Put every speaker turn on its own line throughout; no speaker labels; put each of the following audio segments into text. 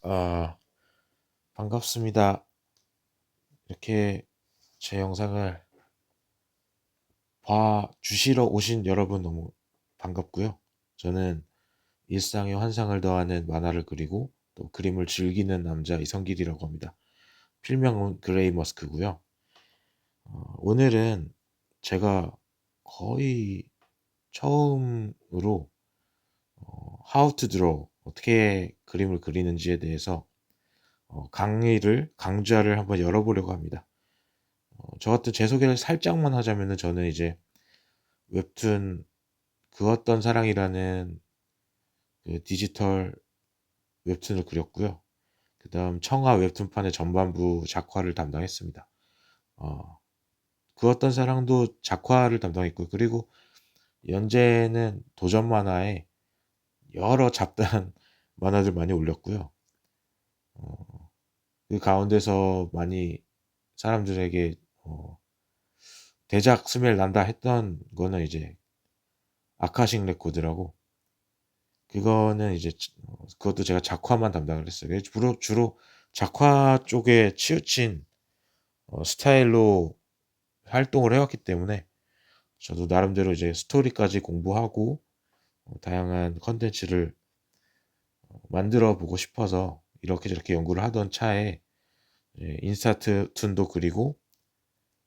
아, 반갑습니다. 이렇게 제 영상을 봐주시러 오신 여러분 너무 반갑고요. 저는 일상의 환상을 더하는 만화를 그리고 또 그림을 즐기는 남자 이성길이라고 합니다. 필명은 그레이 머스크고요. 오늘은 제가 거의 처음으로 How to Draw, 어떻게 그림을 그리는지에 대해서 강좌를 한번 열어보려고 합니다. 저 같은 제 소개를 살짝만 하자면은 저는 이제 웹툰 그 어떤 사랑이라는 그 디지털 웹툰을 그렸고요. 그다음 청아 웹툰판의 전반부 작화를 담당했습니다. 어, 그 어떤 사랑도 작화를 담당했고요. 그리고 연재는 도전 만화에 여러 잡다한 만화들 많이 올렸고요. 어, 그 가운데서 많이 사람들에게 대작 스멜 난다 했던 거는 이제 아카식 레코드라고, 그거는 이제 그것도 제가 작화만 담당을 했어요. 주로 작화 쪽에 치우친 스타일로 활동을 해왔기 때문에 저도 나름대로 이제 스토리까지 공부하고 다양한 컨텐츠를 만들어 보고 싶어서 이렇게 저렇게 연구를 하던 차에 인스타툰도 그리고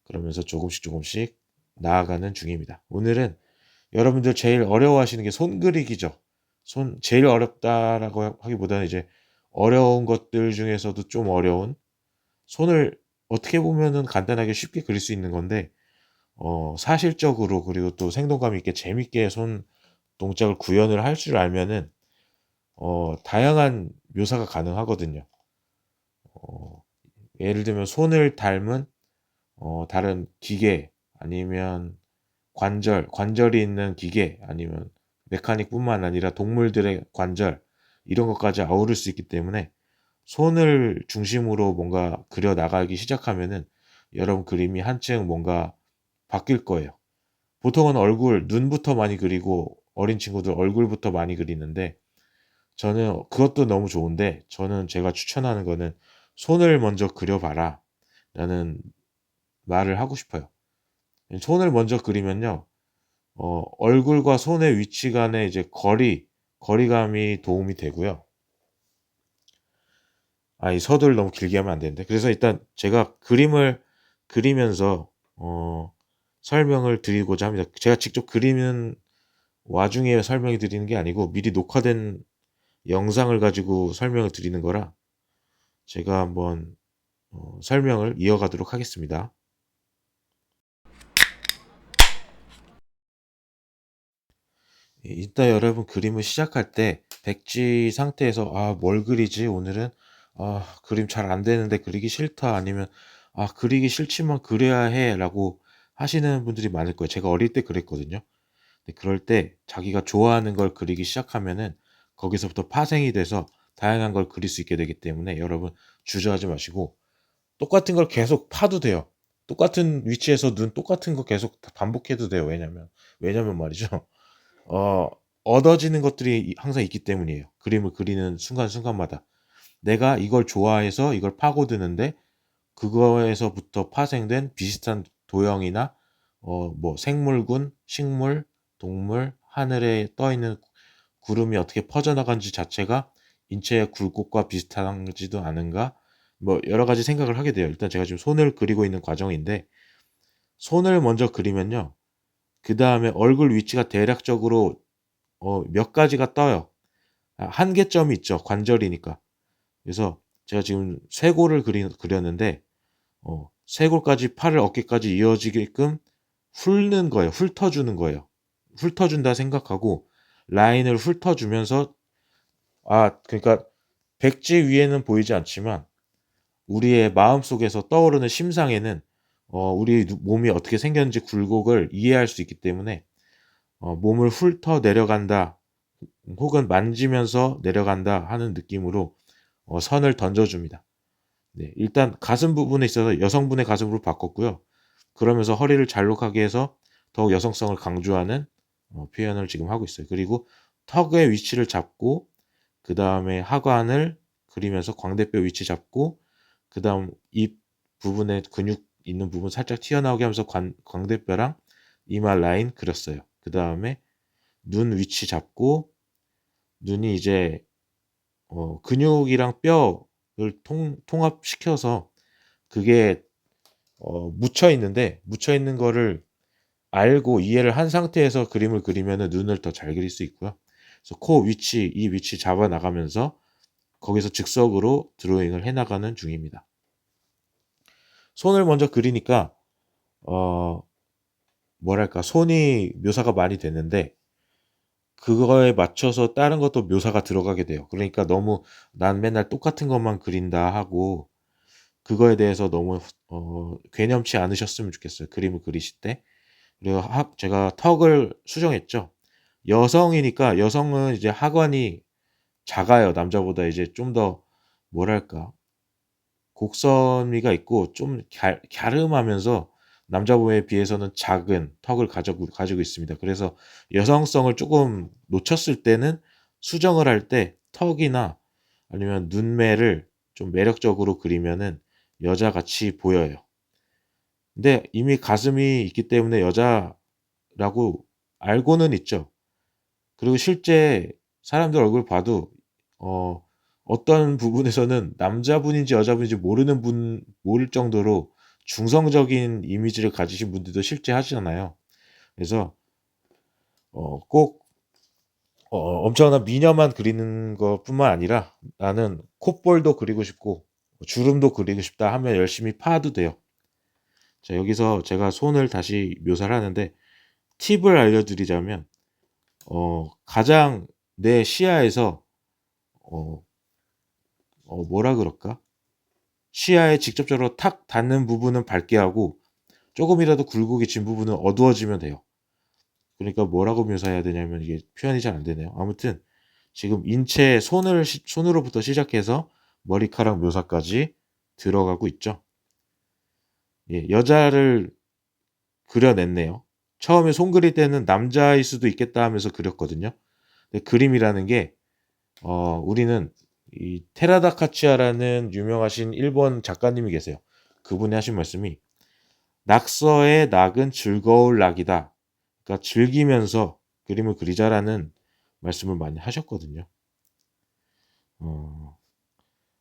그러면서 조금씩 나아가는 중입니다. 오늘은 여러분들 제일 어려워하시는 게 손 그리기죠. 제일 어렵다라고 하기보다는 이제 어려운 것들 중에서도 좀 어려운, 손을 어떻게 보면은 간단하게 쉽게 그릴 수 있는 건데 사실적으로 그리고 또 생동감 있게 재밌게 손 동작을 구현을 할 줄 알면은 다양한 묘사가 가능하거든요. 어, 예를 들면 손을 닮은 다른 기계, 아니면 관절이 있는 기계, 아니면 메카닉뿐만 아니라 동물들의 관절, 이런 것까지 아우를 수 있기 때문에 손을 중심으로 뭔가 그려 나가기 시작하면은 여러분 그림이 한층 뭔가 바뀔 거예요. 보통은 얼굴, 눈부터 많이 그리고 어린 친구들 얼굴부터 많이 그리는데, 저는 그것도 너무 좋은데 저는 제가 추천하는 거는 손을 먼저 그려봐라 라는 말을 하고 싶어요. 손을 먼저 그리면요, 얼굴과 손의 위치 간의 이제 거리감이 도움이 되고요. 이 서두를 너무 길게 하면 안 되는데. 그래서 일단 제가 그림을 그리면서 설명을 드리고자 합니다. 제가 직접 그리는 와중에 설명이 드리는 게 아니고 미리 녹화된 영상을 가지고 설명을 드리는 거라 제가 한번 설명을 이어가도록 하겠습니다. 이따 여러분 그림을 시작할 때 백지 상태에서 뭘 그리지 오늘은, 그림 잘 안 되는데 그리기 싫다, 아니면 그리기 싫지만 그려야 해라고 하시는 분들이 많을 거예요. 제가 어릴 때 그랬거든요. 근데 그럴 때 자기가 좋아하는 걸 그리기 시작하면은 거기서부터 파생이 돼서 다양한 걸 그릴 수 있게 되기 때문에 여러분 주저하지 마시고 똑같은 걸 계속 파도 돼요. 똑같은 위치에서 눈 똑같은 거 계속 반복해도 돼요. 왜냐면 말이죠. 어, 얻어지는 것들이 항상 있기 때문이에요. 그림을 그리는 순간순간마다. 내가 이걸 좋아해서 이걸 파고드는데 그거에서부터 파생된 비슷한 도형이나 뭐 생물군, 식물, 동물, 하늘에 떠 있는 구름이 어떻게 퍼져나간지 자체가 인체의 굴곡과 비슷한지도 않은가? 뭐 여러 가지 생각을 하게 돼요. 일단 제가 지금 손을 그리고 있는 과정인데, 손을 먼저 그리면요, 그 다음에 얼굴 위치가 대략적으로 몇 가지가 떠요. 한계점이 있죠. 관절이니까. 그래서 제가 지금 쇄골을 그렸는데 쇄골까지, 팔을 어깨까지 이어지게끔 훑는 거예요. 훑어주는 거예요. 훑어준다 생각하고 라인을 훑어주면서, 그러니까 백지 위에는 보이지 않지만 우리의 마음속에서 떠오르는 심상에는 우리 몸이 어떻게 생겼는지 굴곡을 이해할 수 있기 때문에 몸을 훑어 내려간다, 혹은 만지면서 내려간다 하는 느낌으로 선을 던져줍니다. 네, 일단 가슴 부분에 있어서 여성분의 가슴으로 바꿨고요. 그러면서 허리를 잘록하게 해서 더욱 여성성을 강조하는 표현을 지금 하고 있어요. 그리고 턱의 위치를 잡고 그 다음에 하관을 그리면서 광대뼈 위치 잡고 그다음 입 부분에 근육 있는 부분 살짝 튀어나오게 하면서 관 광대뼈랑 이마 라인 그렸어요. 그다음에 눈 위치 잡고 눈이 이제 근육이랑 뼈를 통합시켜서 그게 묻혀 있는데 묻혀 있는 거를 알고 이해를 한 상태에서 그림을 그리면은 눈을 더 잘 그릴 수 있고요. 그래서 코 위치, 이 위치 잡아 나가면서 거기서 즉석으로 드로잉을 해 나가는 중입니다. 손을 먼저 그리니까 어 뭐랄까 손이 묘사가 많이 되는데 그거에 맞춰서 다른 것도 묘사가 들어가게 돼요. 그러니까 너무 '난 맨날 똑같은 것만 그린다.' 하고 그거에 대해서 너무 괴념치 않으셨으면 좋겠어요, 그림을 그리실 때. 그리고 제가 턱을 수정했죠. 여성이니까 여성은 이제 하관이 작아요. 남자보다 이제 좀 더 뭐랄까 곡선미가 있고 좀 갸름하면서 남자분에 비해서는 작은 턱을 가지고 있습니다. 그래서 여성성을 쪼금 놓쳤을 때는 수정을 할 때 턱이나 아니면 눈매를 좀 매력적으로 그리면은 여자같이 보여요. 근데 이미 가슴이 있기 때문에 여자라고 알고는 있죠. 그리고 실제 사람들 얼굴 봐도 어 어떤 부분에서는 남자분인지 여자분인지 모를 정도로 중성적인 이미지를 가지신 분들도 실제 하시잖아요. 그래서 꼭 엄청난 미녀만 그리는 것뿐만 아니라 '나는 콧볼도 그리고 싶고 주름도 그리고 싶다.' 하면 열심히 파도 돼요. 자 여기서 제가 손을 다시 묘사를 하는데 팁을 알려드리자면 가장 내 시야에서 어 뭐라 그럴까? 시야에 직접적으로 탁 닿는 부분은 밝게 하고 쪼금이라도 굴곡이 진 부분은 어두워지면 돼요. 그러니까 뭐라고 묘사해야 되냐면 이게 표현이 잘 안 되네요. 아무튼 지금 인체 손으로부터 시작해서 머리카락 묘사까지 들어가고 있죠. 예 여자를 그려냈네요. 처음에 손 그릴 때는 '남자일 수도 있겠다.' 하면서 그렸거든요. 근데 그림이라는 게 우리는 이 테라다 카츠야라는 유명하신 일본 작가님이 계세요. 그분이 하신 말씀이 "낙서의 낙은 즐거울 낙이다." 그러니까 "즐기면서 그림을 그리자."라는 말씀을 많이 하셨거든요. 어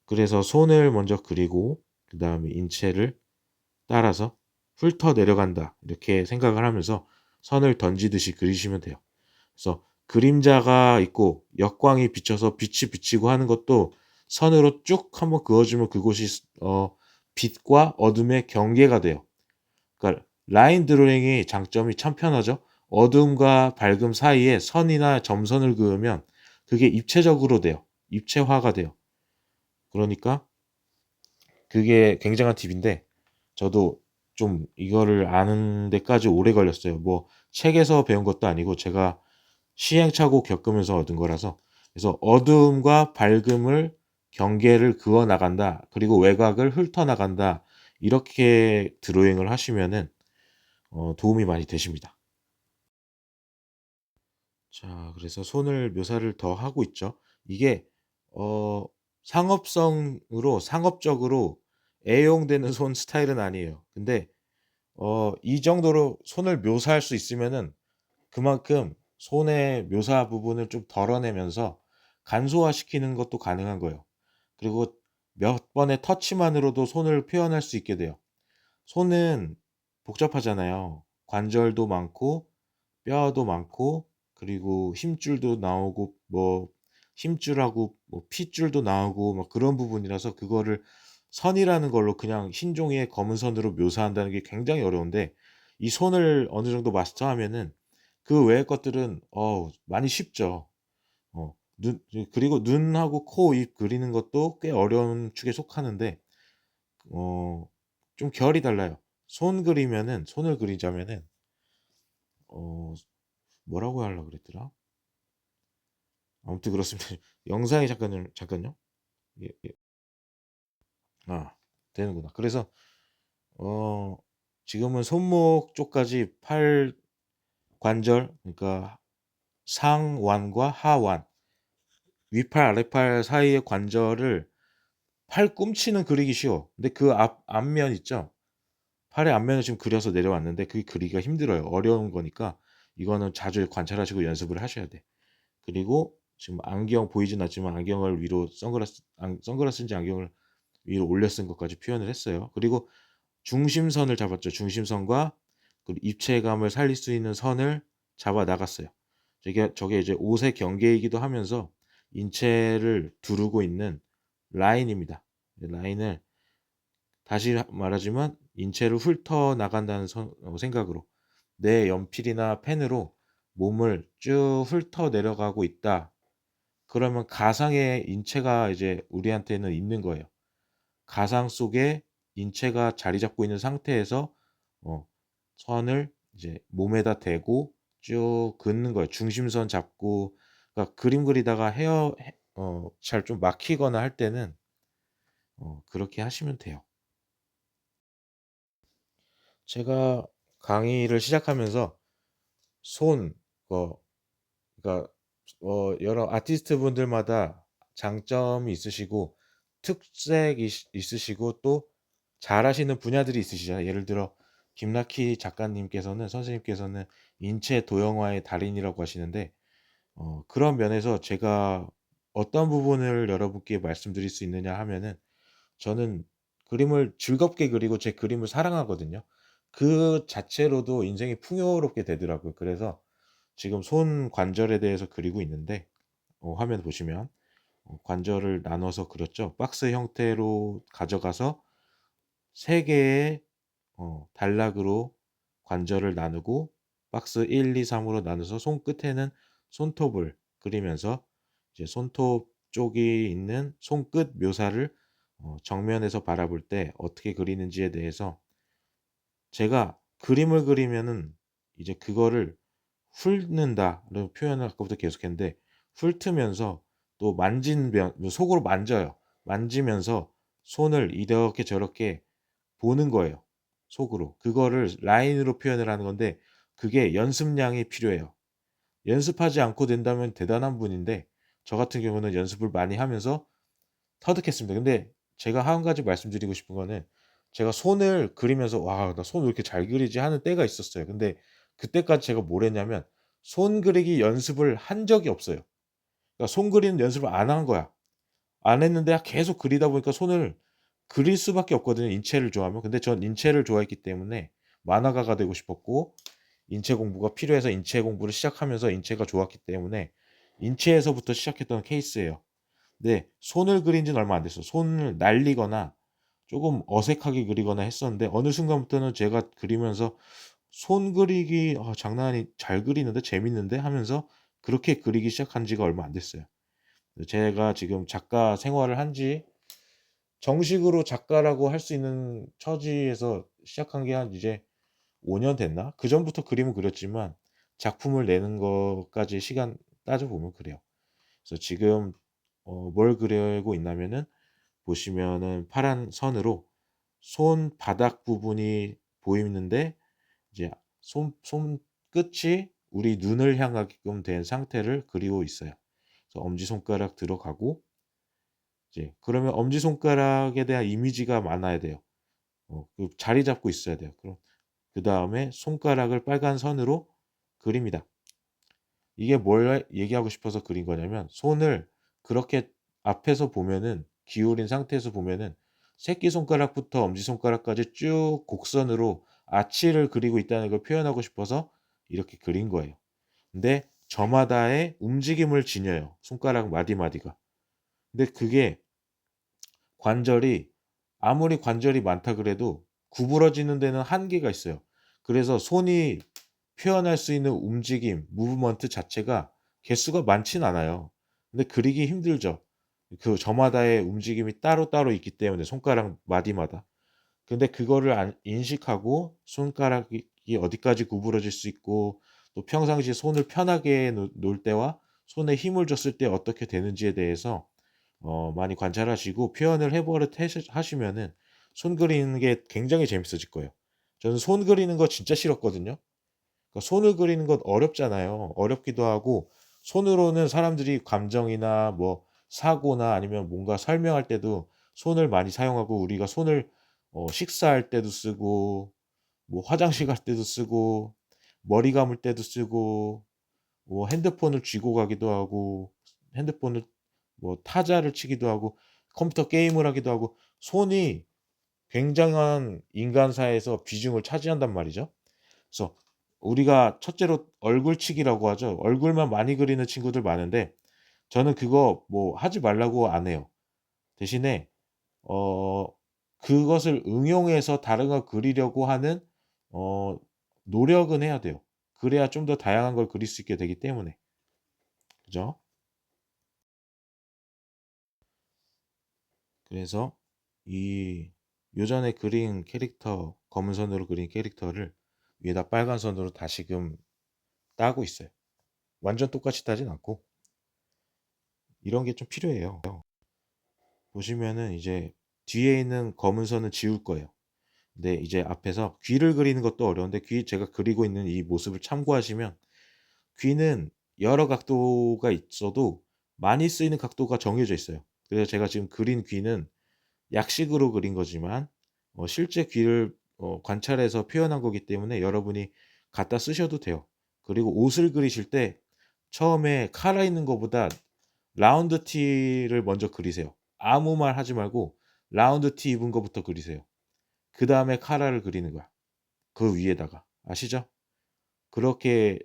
그래서 손을 먼저 그리고 그다음에 인체를 따라서 '훑어 내려간다.' 이렇게 생각을 하면서 선을 던지듯이 그리시면 돼요. 그래서 그림자가 있고 역광이 비쳐서 빛이 비치고 하는 것도 선으로 쭉 한번 그어 주면 그곳이 빛과 어둠의 경계가 돼요. 그러니까 라인 드로잉이 장점이 참 편하죠. 어둠과 밝음 사이에 선이나 점선을 그으면 그게 입체적으로 돼요. 입체화가 돼요. 그러니까 그게 굉장한 팁인데 저도 좀 이거를 아는 데까지 오래 걸렸어요. 뭐 책에서 배운 것도 아니고 제가 시행착오 겪으면서 얻은 거라서 그래서 어두움과 밝음을 경계를 그어 나간다. 그리고 외곽을 훑어 나간다. 이렇게 드로잉을 하시면은 도움이 많이 되십니다. 자 그래서 손을 묘사를 더 하고 있죠. 이게 어 상업적으로 애용되는 손 스타일은 아니에요. 근데 이 정도로 손을 묘사할 수 있으면은 그만큼 손의 묘사 부분을 좀 덜어내면서 간소화시키는 것도 가능한 거예요. 그리고 몇 번의 터치만으로도 손을 표현할 수 있게 돼요. 손은 복잡하잖아요. 관절도 많고 뼈도 많고 그리고 힘줄도 나오고 뭐 힘줄하고 뭐 핏줄도 나오고 막 그런 부분이라서 그거를 선이라는 걸로 그냥 흰 종이에 검은 선으로 묘사한다는 게 굉장히 어려운데 이 손을 어느 정도 마스터하면은 그 외의 것들은 많이 쉽죠. 그리고 눈하고 코, 입 그리는 것도 꽤 어려운 축에 속하는데 어 좀 결이 달라요. 손을 그리자면은 어 뭐라고 하려고 그랬더라? 아무튼 그렇습니다. 영상이 잠깐요. 예 예. 아 되는구나. 그래서 어 지금은 손목 쪽까지 팔 관절 그러니까 상완과 하완, 위팔 아래팔 사이의 관절을 팔꿈치는 그리기 쉬워. 근데 그 앞면 있죠? 팔의 앞면을 지금 그려서 내려왔는데 그게 그리기가 힘들어요. 어려운 거니까 이거는 자주 관찰하시고 연습을 하셔야 돼. 그리고 지금 안경 보이진 않지만 안경을 위로 선글라스인지 안경을 위로 올려 쓴 것까지 표현을 했어요. 그리고 중심선을 잡았죠. 중심선과 그리고 입체감을 살릴 수 있는 선을 잡아 나갔어요. 저게 이제 옷의 경계이기도 하면서 인체를 두르고 있는 라인입니다. 라인을 다시 말하지만 인체를 훑어 나간다는 생각으로 내 연필이나 펜으로 몸을 쭉 훑어 내려가고 있다. 그러면 가상의 인체가 이제 우리한테는 있는 거예요. 가상 속에 인체가 자리 잡고 있는 상태에서 어 선을 이제 몸에다 대고 쭉 긋는 거예요. 중심선 잡고 그러니까 그림 그리다가 잘 좀 막히거나 할 때는 그렇게 하시면 돼요. 제가 강의를 시작하면서 손 그러니까 여러 아티스트 분들마다 장점이 있으시고 특색이 있으시고 또 잘하시는 분야들이 있으시잖아요. 예를 들어 김라키 작가님께서는 선생님께서는 인체 도형화의 달인이라고 하시는데 그런 면에서 제가 어떤 부분을 여러분께 말씀드릴 수 있느냐 하면은 저는 그림을 즐겁게 그리고 제 그림을 사랑하거든요. 그 자체로도 인생이 풍요롭게 되더라고요. 그래서 지금 손 관절에 대해서 그리고 있는데 화면 보시면 관절을 나눠서 그렸죠. 박스 형태로 가져가서 3 개의 단락으로 관절을 나누고 박스 1, 2, 3 으로 나눠서 손끝에는 손톱을 그리면서 이제 손톱 쪽이 있는 손끝 묘사를 정면에서 바라볼 때 어떻게 그리는지에 대해서 제가 그림을 그리면은 이제 그거를 훑는다는 표현을 아까부터 계속했는데 훑으면서 또 만진면 속으로 만져요. 만지면서 손을 이렇게 저렇게 보는 거예요, 속으로. 그거를 라인으로 표현을 하는 건데 그게 연습량이 필요해요. 연습하지 않고 된다면 대단한 분인데 저 같은 경우는 연습을 많이 하면서 터득했습니다. 근데 제가 한 가지 말씀드리고 싶은 거는 제가 손을 그리면서 '와 나 손 왜 이렇게 잘 그리지?' 하는 때가 있었어요. 근데 그때까지 제가 뭘 했냐면 손 그리기 연습을 한 적이 없어요. 그러니까 손 그리는 연습을 안 한 거야. 안 했는데 계속 그리다 보니까 손을 그릴 수밖에 없거든요, 인체를 좋아하면. 근데 전 인체를 좋아했기 때문에 만화가가 되고 싶었고 인체 공부가 필요해서 인체 공부를 시작하면서 인체가 좋았기 때문에 인체에서부터 시작했던 케이스예요. 네. 손을 그린 지는 얼마 안 됐어요. 손을 날리거나 쪼금 어색하게 그리거나 했었는데 어느 순간부터는 제가 그리면서 '손 그리기 장난 잘 그리는데 재밌는데.' 하면서 그렇게 그리기 시작한 지가 얼마 안 됐어요. 제가 지금 작가 생활을 한 지 정식으로 작가라고 할 수 있는 처지에서 시작한 게 한 이제 5년 됐나? 그전부터 그림을 그렸지만 작품을 내는 것까지 시간 따져 보면 그래요. 그래서 지금 뭘 그리고 있냐면은 보시면은 파란 선으로 손바닥 부분이 보이는데 이제 손끝이 우리 눈을 향하게끔 된 상태를 그리고 있어요. 그래서 엄지손가락 들어가고 이제 그러면 엄지손가락에 대한 이미지가 많아야 돼요. 자리 잡고 있어야 돼요. 그럼 그다음에 손가락을 빨간 선으로 그립니다. 이게 뭘 얘기하고 싶어서 그린 거냐면 손을 그렇게 앞에서 보면은 기울인 상태에서 보면은 새끼손가락부터 엄지손가락까지 쭉 곡선으로 아치를 그리고 있다는 걸 표현하고 싶어서 이렇게 그린 거예요. 근데 저마다의 움직임을 지녀요, 손가락 마디마디가. 근데 그게 관절이 아무리 관절이 많다 그래도 구부러지는 데는 한계가 있어요. 그래서 손이 표현할 수 있는 움직임, 무브먼트 자체가 개수가 많진 않아요. 근데 그리기 힘들죠. 저마다의 움직임이 따로따로 있기 때문에 손가락 마디마다. 근데 그거를 인식하고 손가락이 어디까지 구부러질 수 있고 또 평상시에 손을 편하게 놓을 때와 손에 힘을 줬을 때 어떻게 되는지에 대해서 많이 관찰하시고 표현을 해 버릇 하시면은 손 그리는 게 굉장히 재밌어질 거예요. 저는 손 그리는 거 진짜 싫었거든요. 그러니까 손을 그리는 건 어렵잖아요. 어렵기도 하고 손으로는 사람들이 감정이나 뭐 사고나 아니면 뭔가 설명할 때도 손을 많이 사용하고 우리가 손을 식사할 때도 쓰고 뭐 화장실 갈 때도 쓰고 머리 감을 때도 쓰고 뭐 핸드폰을 쥐고 가기도 하고 핸드폰을 뭐 타자를 치기도 하고 컴퓨터 게임을 하기도 하고 손이 굉장한 인간사에서 비중을 차지한단 말이죠. 그래서 우리가 첫째로 얼굴치기라고 하죠. 얼굴만 많이 그리는 친구들 많은데 저는 그거 뭐 하지 말라고 안 해요. 대신에 어 그것을 응용해서 다른 걸 그리려고 하는 어 노력은 해야 돼요. 그래야 좀 더 다양한 걸 그릴 수 있게 되기 때문에. 그죠? 그래서 이 요전에 그린 캐릭터 검은 선으로 그린 캐릭터를 위에다 빨간 선으로 다시금 따고 있어요. 완전 똑같이 따진 않고 이런 게 좀 필요해요. 보시면은 이제 뒤에 있는 검은 선은 지울 거예요. 근데 이제 앞에서 귀를 그리는 것도 어려운데 귀 제가 그리고 있는 이 모습을 참고하시면 귀는 여러 각도가 있어도 많이 쓰이는 각도가 정해져 있어요. 그래서 제가 지금 그린 귀는 약식으로 그린 거지만 실제 귀를 관찰해서 표현한 거기 때문에 여러분이 갖다 쓰셔도 돼요. 그리고 옷을 그리실 때 처음에 카라 있는 거보다 라운드 티를 먼저 그리세요. 아무 말 하지 말고 라운드 티 입은 거부터 그리세요. 그다음에 카라를 그리는 거야. 그 위에다가. 아시죠? 그렇게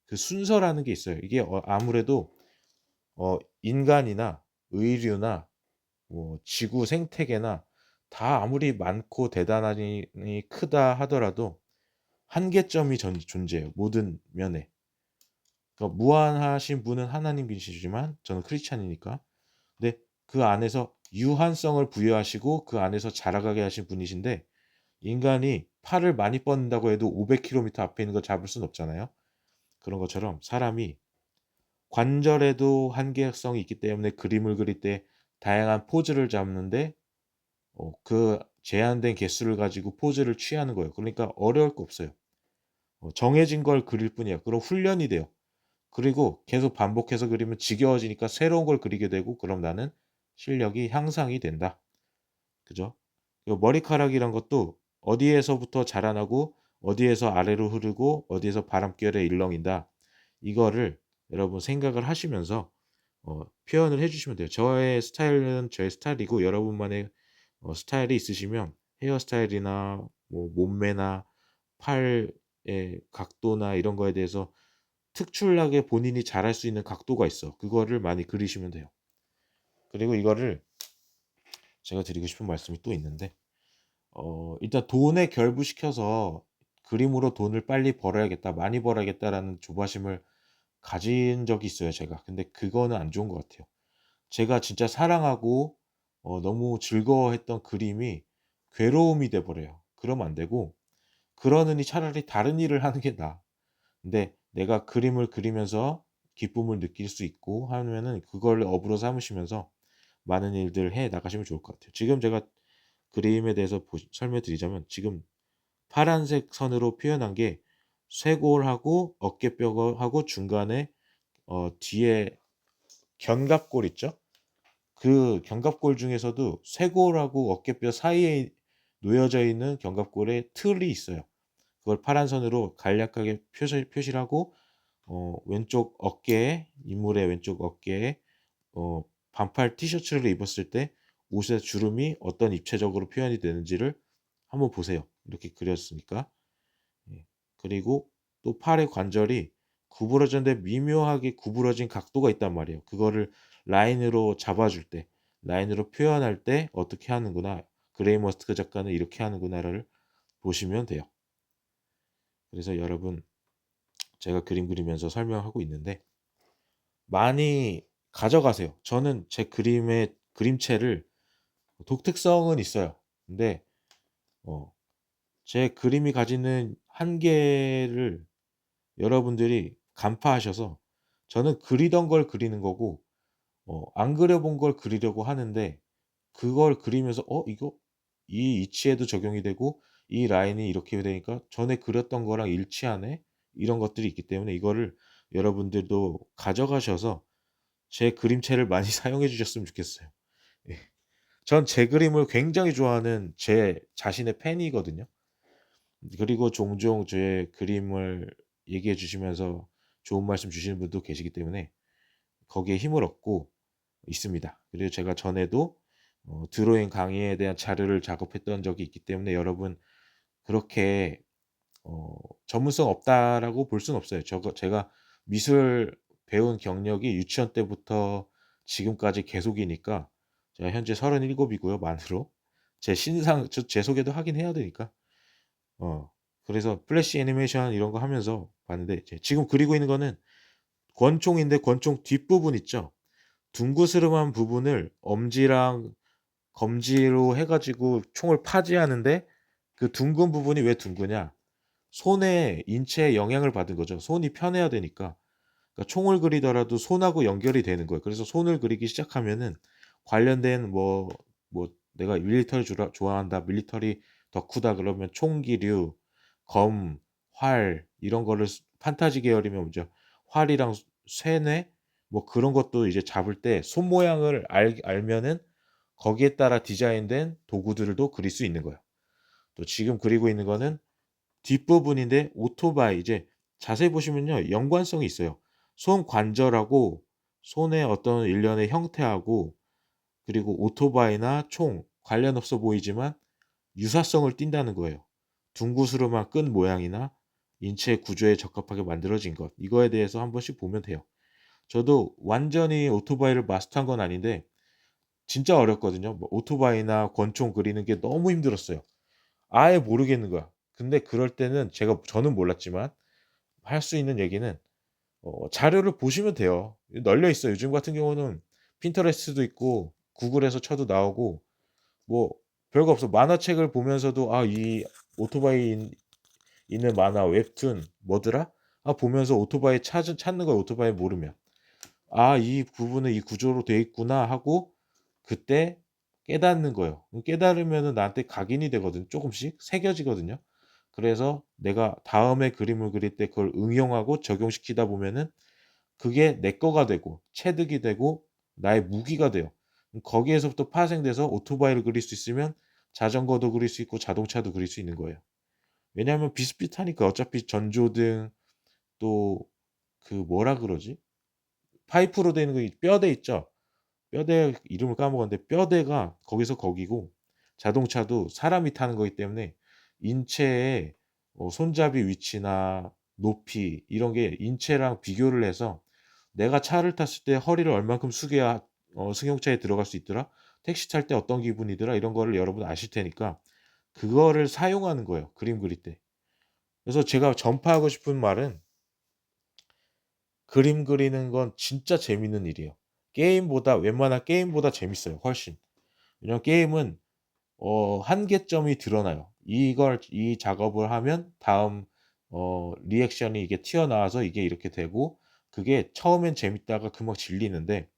그 순서라는 게 있어요. 이게 아무래도 인간이나 의류나 뭐 지구 생태계나 다 아무리 많고 대단하니 크다 하더라도 한계점이 존재해요, 모든 면에. 그러니까 무한하신 분은 하나님이시지만 저는 크리스찬이니까. 근데 그 안에서 유한성을 부여하시고 그 안에서 자라가게 하신 분이신데 인간이 팔을 많이 뻗는다고 해도 500km 앞에 있는 걸 잡을 수는 없잖아요. 그런 것처럼 사람이 관절에도 한계성이 있기 때문에 그림을 그릴 때 다양한 포즈를 잡는데 그 제한된 개수를 가지고 포즈를 취하는 거예요. 그러니까 어려울 거 없어요. 정해진 걸 그릴 뿐이에요. 그럼 훈련이 돼요. 그리고 계속 반복해서 그리면 지겨워지니까 새로운 걸 그리게 되고 그럼 나는 실력이 향상이 된다. 그죠? 그리고 머리카락이란 것도 어디에서부터 자라나고 어디에서 아래로 흐르고 어디에서 바람결에 일렁인다. 이거를 여러분 생각을 하시면서 표현을 해 주시면 돼요. 저의 스타일은 저의 스타일이고 여러분만의 스타일이 있으시면 헤어스타일이나 뭐 몸매나 팔의 각도나 이런 거에 대해서 특출나게 본인이 잘할 수 있는 각도가 있어. 그거를 많이 그리시면 돼요. 그리고 이거를 제가 드리고 싶은 말씀이 또 있는데 일단 돈에 결부시켜서 '그림으로 돈을 빨리 벌어야겠다. 많이 벌어야겠다.'라는 조바심을 가진 적이 있어요 제가. 근데 그거는 안 좋은 것 같아요. 제가 진짜 사랑하고 너무 즐거워했던 그림이 괴로움이 돼 버려요. 그러면 안 되고 그러느니 차라리 다른 일을 하는 게 나아. 근데 내가 그림을 그리면서 기쁨을 느낄 수 있고 하면은 그걸 업으로 삼으시면서 많은 일들을 해 나가시면 좋을 것 같아요. 지금 제가 그림에 대해서 설명을 드리자면 지금 파란색 선으로 표현한 게 쇄골하고 어깨뼈하고 중간에 뒤에 견갑골 있죠? 그 견갑골 중에서도 쇄골하고 어깨뼈 사이에 놓여져 있는 견갑골에 틀이 있어요. 그걸 파란 선으로 간략하게 표시를 하고 왼쪽 어깨에 인물의 왼쪽 어깨에 어 반팔 티셔츠를 입었을 때 옷의 주름이 어떤 입체적으로 표현이 되는지를 한번 보세요. 이렇게 그렸으니까. 예. 그리고 또 팔의 관절이 구부러졌는데 미묘하게 구부러진 각도가 있단 말이에요. 그거를 라인으로 잡아줄 때, 라인으로 표현할 때 어떻게 하는구나. 그레이 머스크 작가는 이렇게 하는구나를 보시면 돼요. 그래서 여러분 제가 그림 그리면서 설명하고 있는데 많이 가져가세요. 저는 제 그림의 그림체를 독특성은 있어요. 근데 어 제 그림이 가지는 한계를 여러분들이 간파하셔서 저는 그리던 걸 그리는 거고 안 그려 본 걸 그리려고 하는데 그걸 그리면서 이거 이 이치에도 적용이 되고 이 라인이 이렇게 되니까 전에 그렸던 거랑 일치하네." 이런 것들이 있기 때문에 이거를 여러분들도 가져가셔서 제 그림체를 많이 사용해 주셨으면 좋겠어요. 예. 전 제 그림을 굉장히 좋아하는 제 자신의 팬이거든요. 그리고 종종 제 그림을 얘기해 주시면서 좋은 말씀 주시는 분도 계시기 때문에 거기에 힘을 얻고 있습니다. 그리고 제가 전에도 드로잉 강의에 대한 자료를 작업했던 적이 있기 때문에 여러분 그렇게 어 '전문성 없다.'라고 볼 수는 없어요. 제가 미술 배운 경력이 유치원 때부터 지금까지 계속이니까 제가 현재 37 이고요 만으로. 제 소개도 하긴 해야 되니까. 어 그래서 플래시 애니메이션 이런 거 하면서 봤는데 이제 지금 그리고 있는 거는 권총인데 권총 뒷부분 있죠? 둥그스름한 부분을 엄지랑 검지로 해 가지고 총을 파지하는데 그 둥근 부분이 왜 둥그냐? 손에 인체에 영향을 받은 거죠. 손이 편해야 되니까. 그러니까 총을 그리더라도 손하고 연결이 되는 거예요. 그래서 손을 그리기 시작하면은 관련된 내가 밀리터리 주라 좋아한다. 밀리터리 덕후다 그러면 총기류, 검, 활 이런 거를 판타지 계열이면 먼저 활이랑 쇠뇌 뭐 그런 것도 이제 잡을 때 손 모양을 알면은 거기에 따라 디자인된 도구들도 그릴 수 있는 거예요. 또 지금 그리고 있는 거는 뒷부분인데 오토바이 이제 자세히 보시면요. 연관성이 있어요. 손 관절하고 손의 어떤 일련의 형태하고 그리고 오토바이나 총 관련 없어 보이지만 유사성을 띈다는 거예요. 둥그스름한 끈 모양이나 인체 구조에 적합하게 만들어진 것. 이거에 대해서 한 번씩 보면 돼요. 저도 완전히 오토바이를 마스터한 건 아닌데 진짜 어렵거든요. 뭐 오토바이나 권총 그리는 게 너무 힘들었어요. 아예 모르겠는 거야. 근데 그럴 때는 저는 몰랐지만 할 수 있는 얘기는 자료를 보시면 돼요. 널려 있어요. 요즘 같은 경우는 핀터레스트도 있고 구글에서 쳐도 나오고 뭐 별거 없어. 만화책을 보면서도 이 오토바이 있는 만화 웹툰 뭐더라? 보면서 오토바이 찾는 거야, 오토바이 모르면. '이 부분은 이 구조로 돼 있구나.' 하고 그때 깨닫는 거예요. 깨달으면은 나한테 각인이 되거든 쪼금씩 새겨지거든요. 그래서 내가 다음에 그림을 그릴 때 그걸 응용하고 적용시키다 보면은 그게 내 거가 되고 체득이 되고 나의 무기가 돼요. 거기에서부터 파생돼서 오토바이를 그릴 수 있으면 자전거도 그릴 수 있고 자동차도 그릴 수 있는 거예요. 왜냐하면 비슷비슷하니까 어차피 전조등 또 그 뭐라 그러지? 파이프로 되어 있는 거 뼈대 있죠? 뼈대 이름을 까먹었는데 뼈대가 거기서 거기고 자동차도 사람이 타는 거기 때문에 인체의 손잡이 위치나 높이 이런 게 인체랑 비교를 해서 '내가 차를 탔을 때 허리를 얼만큼 숙여야 승용차에 들어갈 수 있더라. 택시 탈 때 어떤 기분이더라.' 이런 거를 여러분 아실 테니까 그거를 사용하는 거예요, 그림 그릴 때. 그래서 제가 전파하고 싶은 말은 그림 그리는 건 진짜 재밌는 일이에요. 웬만한 게임보다 재밌어요, 훨씬. 왜냐면 게임은 한계점이 드러나요. 이 작업을 하면 다음 리액션이 이게 튀어나와서 이게 이렇게 되고 그게 처음엔 재밌다가 금방 질리는데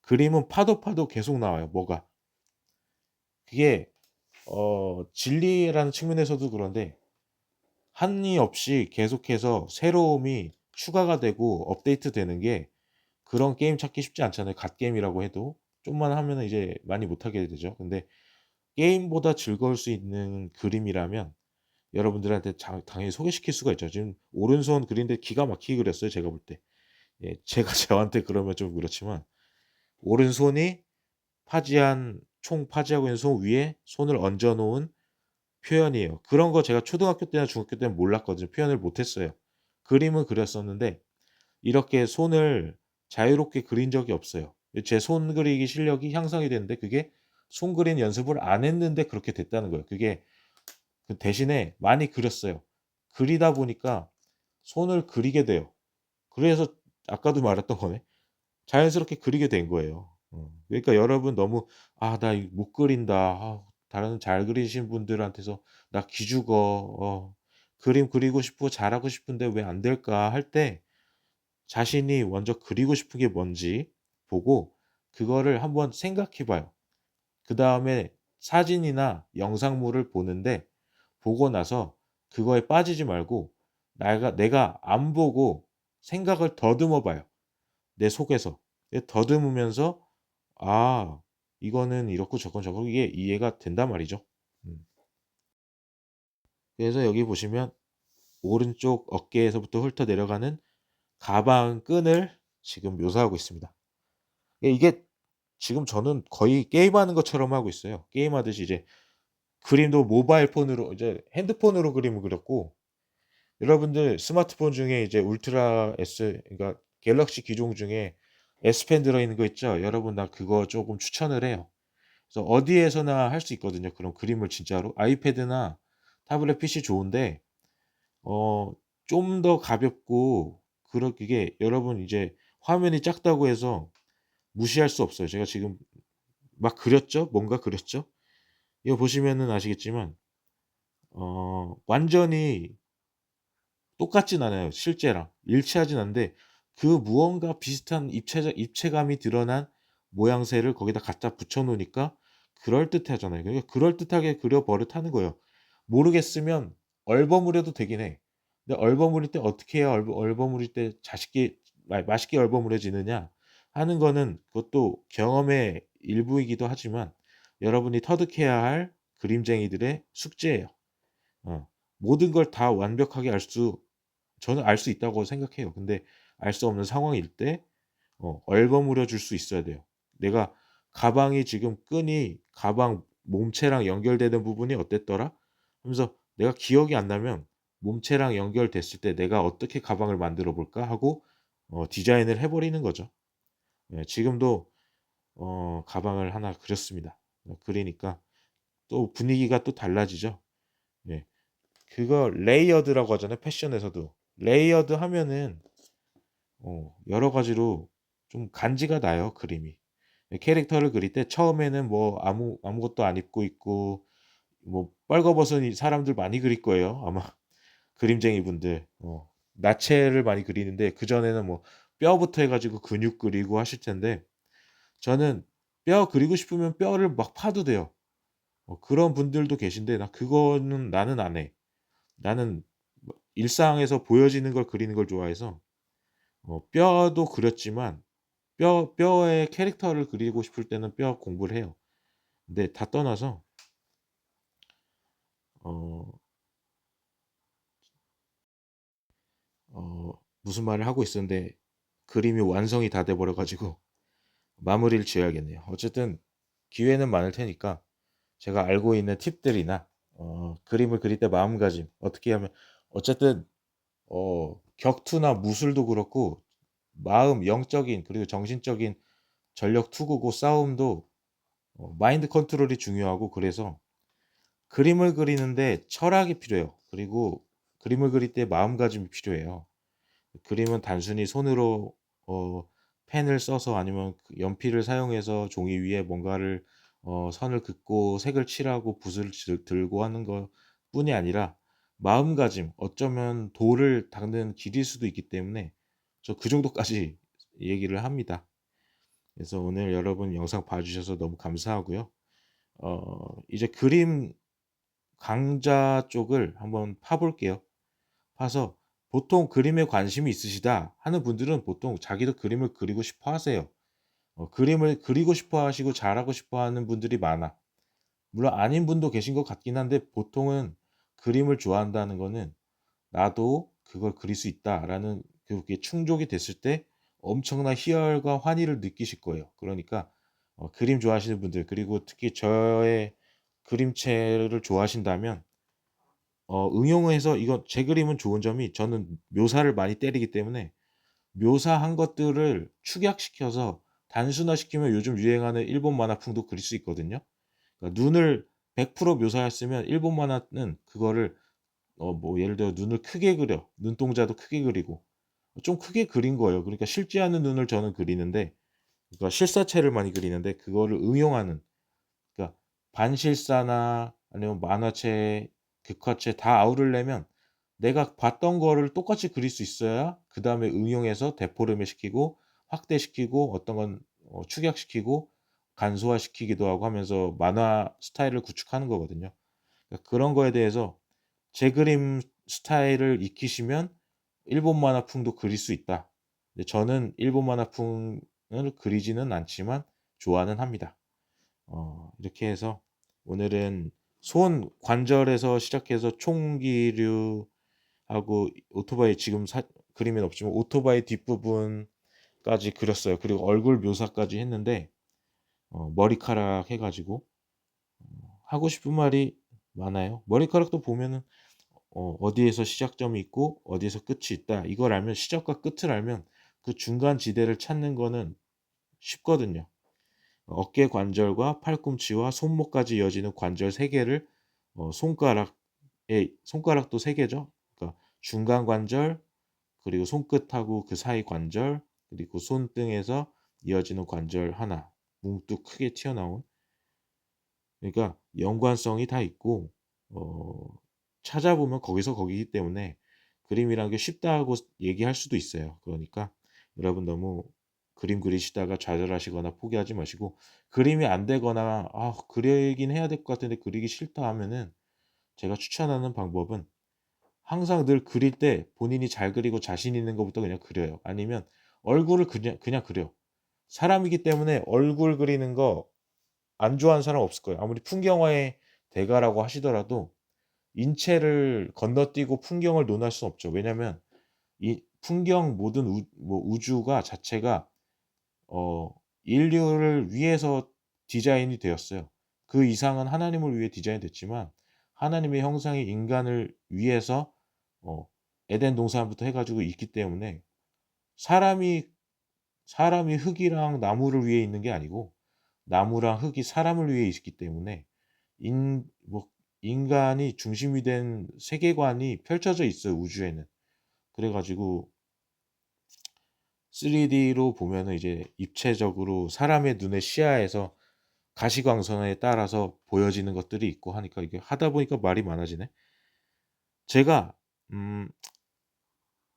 그림은 파도 파도 계속 나와요, 뭐가. 그게 진리라는 측면에서도 그런데 한이 없이 계속해서 새로움이 추가가 되고 업데이트되는 게 그런 게임 찾기 쉽지 않잖아요, 갓게임이라고 해도. 좀만 하면은 이제 많이 못하게 되죠. 근데 게임보다 즐거울 수 있는 그림이라면 여러분들한테 당연히 소개시킬 수가 있죠. 지금 오른손 그리는데 기가 막히게 그렸어요, 제가 볼 때. 예 제가 저한테 그러면 좀 그렇지만 오른손이 총 파지하고 있는 손 위에 손을 얹어 놓은 표현이에요. 그런 거 제가 초등학교 때나 중학교 때는 몰랐거든요. 표현을 못 했어요. 그림은 그렸었는데 이렇게 손을 자유롭게 그린 적이 없어요. 제 손 그리기 실력이 향상이 됐는데 그게 손 그리는 연습을 안 했는데 그렇게 됐다는 거예요. 그게 대신에 많이 그렸어요. 그리다 보니까 손을 그리게 돼요. 그래서 아까도 말했던 거네. 자연스럽게 그리게 된 거예요. 그러니까 여러분 너무 '아 나 이 못 그린다. 다른 잘 그리시는 분들한테서 나 기죽어. 그림 그리고 싶고 잘하고 싶은데 왜 안 될까?' 할 때 자신이 먼저 그리고 싶은 게 뭔지 보고 그거를 한번 생각해 봐요. 그다음에 사진이나 영상물을 보는데 보고 나서 그거에 빠지지 말고 내가 안 보고 생각을 더듬어 봐요, 내 속에서. 더듬으면서 '아 이거는 이렇고 저건 저거 이게 이해가 된단 말이죠. 음. 그래서 여기 보시면 오른쪽 어깨에서부터 훑어 내려가는 가방 끈을 지금 묘사하고 있습니다. 이게 지금 저는 거의 게임하는 것처럼 하고 있어요. 게임하듯이 이제 그림도 모바일 폰으로 이제 핸드폰으로 그림을 그렸고, 여러분들 스마트폰 중에 이제 울트라 S 그러니까 갤럭시 기종 중에 S 펜 들어 있는 거 있죠? 여러분 나 그거 쪼금 추천을 해요. 그래서 어디에서나 할 수 있거든요. 그런 그림을 진짜로. 아이패드나 타블렛 PC 좋은데 어 좀 더 가볍고 그게 여러분 이제 화면이 작다고 해서 무시할 수 없어요. 제가 지금 막 그렸죠? 뭔가 그렸죠? 이거 보시면은 아시겠지만 완전히 똑같진 않아요 실제랑. 일치하진 않는데 그 무언가 비슷한 입체감이 드러난 모양새를 거기다 갖다 붙여 놓으니까 그럴듯하잖아요. 그러니까 그럴듯하게 그려 버릇하는 거예요. 모르겠으면 얼버무려도 되긴 해. 근데 얼버무릴 때 어떻게 해야 얼버무릴 때 자식게 맛있게 얼버무려지느냐 하는 거는 그것도 경험의 일부이기도 하지만 여러분이 터득해야 할 그림쟁이들의 숙제예요. 어. 모든 걸 다 완벽하게 저는 알 수 있다고 생각해요. 근데 알 수 없는 상황일 때 얼버무려 줄 수 있어야 돼요. 내가 가방이 지금 끈이 가방 몸체랑 연결되는 부분이 어땠더라? 하면서 내가 기억이 안 나면 몸체랑 연결됐을 때 '내가 어떻게 가방을 만들어 볼까?' 하고 디자인을 해 버리는 거죠. 예 지금도 가방을 하나 그렸습니다. 그리니까 또 분위기가 또 달라지죠. 예. 그거 레이어드라고 하잖아요 패션에서도. 레이어드 하면은 여러 가지로 좀 간지가 나요 그림이. 예 캐릭터를 그릴 때 처음에는 뭐 아무것도 안 입고 있고 뭐 빨개벗은 이 사람들 많이 그릴 거예요 아마 그림쟁이 분들. 나체를 많이 그리는데 그전에는 뭐 뼈부터 해 가지고 근육 그리고 하실 텐데 저는 뼈 그리고 싶으면 뼈를 막 파도 돼요. 그런 분들도 계신데 나는 안 해. 나는 뭐 일상에서 보여지는 걸 그리는 걸 좋아해서 뼈도 그렸지만 뼈의 캐릭터를 그리고 싶을 때는 뼈 공부를 해요. 근데 다 떠나서 어 무슨 말을 하고 있었는데 그림이 완성이 다 돼 버려 가지고 마무리를 지어야겠네요. 어쨌든 기회는 많을 테니까 제가 알고 있는 팁들이나 그림을 그릴 때 마음가짐 어떻게 하면 어쨌든 격투나 무술도 그렇고 영적인 그리고 정신적인 전력 투구고 싸움도 마인드 컨트롤이 중요하고 그래서 그림을 그리는데 철학이 필요해요. 그리고 그림을 그릴 때 마음가짐이 필요해요. 그림은 단순히 손으로 어 펜을 써서 아니면 그 연필을 사용해서 종이 위에 뭔가를 선을 긋고 색을 칠하고 붓을 들고 하는 것뿐이 아니라 마음가짐 어쩌면 돌을 닦는 길일 수도 있기 때문에 저 그 정도까지 얘기를 합니다. 그래서 오늘 여러분 영상 봐 주셔서 너무 감사하고요. 이제 그림 강좌 쪽을 한번 파 볼게요. 파서 보통 그림에 관심이 있으시다 하는 분들은 보통 자기도 그림을 그리고 싶어 하세요. 그림을 그리고 싶어 하시고 잘하고 싶어 하는 분들이 많아. 물론 아닌 분도 계신 것 같긴 한데 보통은 그림을 좋아한다는 거는 '나도 그걸 그릴 수 있다.'라는 그게 충족이 됐을 때 엄청난 희열과 환희를 느끼실 거예요. 그러니까 그림 좋아하시는 분들 그리고 특히 저의 그림체를 좋아하신다면 응용해서 이거 제 그림은 좋은 점이 저는 묘사를 많이 때리기 때문에 묘사한 것들을 축약시켜서 단순화시키면 요즘 유행하는 일본 만화풍도 그릴 수 있거든요. 그러니까 눈을 100% 묘사했으면 일본 만화는 그거를 뭐 예를 들어 눈을 크게 그려. 눈동자도 크게 그리고 좀 크게 그린 거예요. 그러니까 실제 않은 눈을 저는 그리는데 그러니까 실사체를 많이 그리는데 그거를 응용하는 그러니까 반실사나 아니면 만화체, 극화체 다 아우르려면 내가 봤던 거를 똑같이 그릴 수 있어야 그다음에 응용해서 데포르메 시키고 확대시키고 어떤 건 축약시키고 간소화시키기도 하고 하면서 만화 스타일을 구축하는 거거든요. 그러니까 그런 거에 대해서 제 그림 스타일을 익히시면 일본 만화풍도 그릴 수 있다. 근데 저는 일본 만화풍을 그리지는 않지만 좋아는 합니다. 이렇게 해서 오늘은 손 관절에서 시작해서 총기류하고 오토바이 지금 그림엔 없지만 오토바이 뒷부분까지 그렸어요. 그리고 얼굴 묘사까지 했는데 머리카락 해 가지고 하고 싶은 말이 많아요. 머리카락도 보면은 어디에서 시작점이 있고 어디에서 끝이 있다. 이걸 알면 시작과 끝을 알면 그 중간 지대를 찾는 거는 쉽거든요. 어깨 관절과 팔꿈치와 손목까지 이어지는 관절 3 개를 손가락도 3 개죠. 그러니까 중간 관절 그리고 손끝하고 그 사이 관절 그리고 손등에서 이어지는 관절 하나 뭉뚝 크게 튀어나온 그러니까 연관성이 다 있고 어 찾아보면 거기서 거기이기 때문에 그림이란 게 쉽다고 얘기할 수도 있어요. 그러니까 여러분 너무 그림 그리시다가 좌절하시거나 포기하지 마시고 그림이 안 되거나 '아 그리긴 해야 될 것 같은데 그리기 싫다.' 하면은 제가 추천하는 방법은 항상 늘 그릴 때 본인이 잘 그리고 자신 있는 것부터 그냥 그려요. 아니면 얼굴을 그냥 그려. 사람이기 때문에 얼굴 그리는 거 안 좋아하는 사람 없을 거예요. 아무리 풍경화의 대가라고 하시더라도 인체를 건너뛰고 풍경을 논할 수는 없죠. 왜냐하면 이 풍경 모든 우주가 자체가 어 인류를 위해서 디자인이 되었어요. 그 이상은 하나님을 위해 디자인됐지만 하나님의 형상이 인간을 위해서 어 에덴 동산부터 해 가지고 있기 때문에 사람이 사람이 흙이랑 나무를 위해 있는 게 아니고 나무랑 흙이 사람을 위해 있기 때문에 인 뭐 인간이 중심이 된 세계관이 펼쳐져 있어요, 우주에는. 그래 가지고 3D로 보면은 이제 입체적으로 사람의 눈의 시야에서 가시광선에 따라서 보여지는 것들이 있고 하니까 이게 하다 보니까 말이 많아지네. 제가 음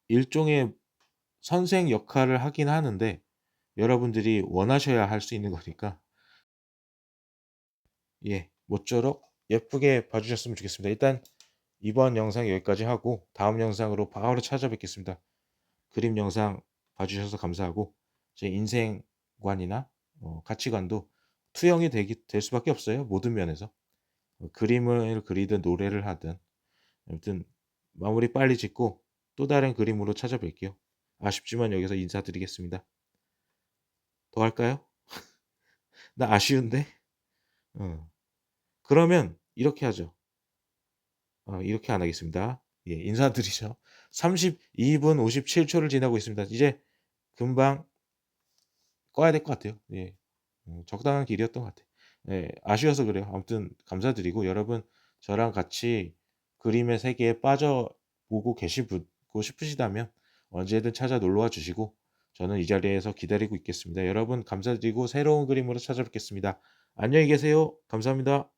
일종의 선생 역할을 하긴 하는데 여러분들이 원하셔야 할 수 있는 거니까 예 모쪼록 예쁘게 봐 주셨으면 좋겠습니다. 일단 이번 영상 여기까지 하고 다음 영상으로 바로 찾아뵙겠습니다. 그림 영상 봐 주셔서 감사하고 제 인생관이나 가치관도 투영이 될 수밖에 없어요, 모든 면에서. 그림을 그리든 노래를 하든 아무튼 마무리 빨리 짓고 또 다른 그림으로 찾아뵐게요. 아쉽지만 여기서 인사드리겠습니다. 더 할까요? 나 아쉬운데? 어. 그러면 이렇게 하죠. 이렇게 안 하겠습니다. 예 인사드리죠. 32분 57초를 지나고 있습니다. 이제 금방 꺼야 될 것 같아요. 예. 적당한 길이었던 것 같아요. 예. 아쉬워서 그래요. 아무튼 감사드리고 여러분 저랑 같이 그림의 세계에 빠져보고 계시고 싶으시다면 언제든 찾아 놀러와 주시고 저는 이 자리에서 기다리고 있겠습니다. 여러분 감사드리고 새로운 그림으로 찾아뵙겠습니다. 안녕히 계세요. 감사합니다.